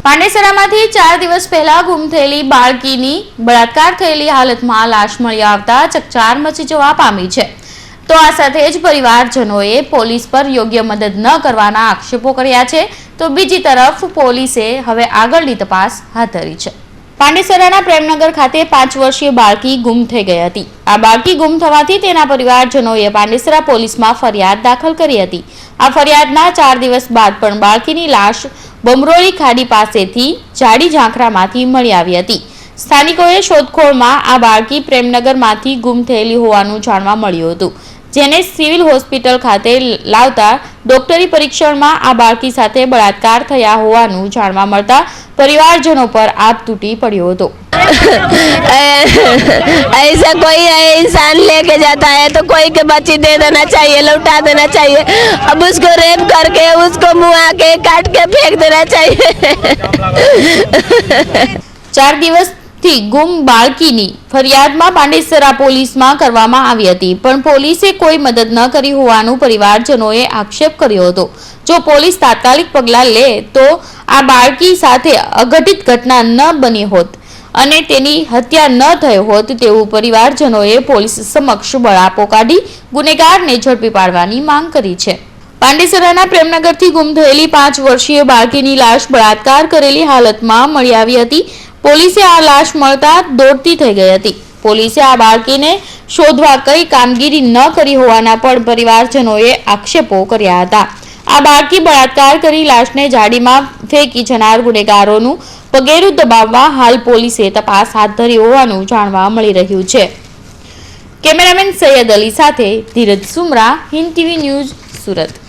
પાંડેસરામાંથી 4 દિવસ પહેલા ગુમ થયેલી બાળકીની બળાત્કાર થયેલી હાલતમાં લાશ મળી આવતા ચકચાર મચી જવા પામી છે। તો આ સાથે જ પરિવારજનોએ પોલીસ પર યોગ્ય મદદ ન કરવાના આક્ષેપો કર્યા છે। તો બીજી તરફ પોલીસે હવે આગળની તપાસ હાથ ધરી છે। પાંડેસરાના પ્રેમનગર ખાતે 5 વર્ષીય બાળકી ગુમ થઈ ગઈ હતી। આ બાળકી ગુમ થવાથી તેના પરિવારજનોએ પાંડેસરા પોલીસમાં ફરિયાદ દાખલ કરી હતી। આ ફરિયાદના 4 દિવસ બાદ પણ બાળકીની લાશ બમરોલી ખાડી પાસેથી જાડી ઝાંખરામાંથી મળી આવી હતી। સ્થાનિકોએ શોધખોળમાં આ બાળકી પ્રેમનગરમાંથી ગુમ થયેલી હોવાનું જાણવા મળ્યું હતું, જેને સિવિલ હોસ્પિટલ ખાતે લાવતા ડોક્ટરી પરીક્ષણમાં આ બાળકી સાથે બળાત્કાર થયા હોવાનું જાણવા મળતા परिवारजनों पर आप टूटी पड़ियो तो ऐसा कोई इंसान लेके जाता है तो कोई के बच्ची दे देना चाहिए, लौटा देना चाहिए। अब उसको रेप करके उसको मुआ के काट के फेंक देना चाहिए। 4 દિવસ થી ગુમ બાળકીની ફરિયાદમાં પાંડેસરા પોલીસમાં કરવામાં આવી હતી, પણ પોલીસે કોઈ મદદ ન કરી હોવાનું પરિવારજનોએ આક્ષેપ કર્યો હતો। જો પોલીસ તાત્કાલિક પગલાં લે તો આ બાળકી સાથે અઘટિત ઘટના ન બની હોત અને તેની હત્યા ન થઈ હોત તેવું પરિવારજનોએ પોલીસ સમક્ષ બળાપો કાઢી ગુનેગારને ઝડપી પાડવાની માંગ કરી છે। પાંડેસરાના પ્રેમનગરથી ગુમ થયેલી 5 વર્ષીય બાળકીની લાશ બળાત્કાર કરેલી હાલતમાં મળી આવી હતી। પોલીસે આ લાશ મળતા દોડતી થઈ ગઈ હતી। પોલીસે આ બાળકીને શોધવા કઈ કામગીરી ન કરી હોવાના પણ પરિવારજનોએ આક્ષેપો કર્યા હતા। આ બાળકી બળાત્કાર કરી લાશને જાડીમાં ફેંકી જનાર ગુનેગારોનું પગેરું દબાવવા હાલ પોલીસે તપાસ હાથ ધરી હોવાનું જાણવા મળી રહ્યું છે। કેમેરામેન સૈયદ અલી સાથે ધીરજ સુમરા, હિન્દ ટીવી ન્યૂઝ, સુરત।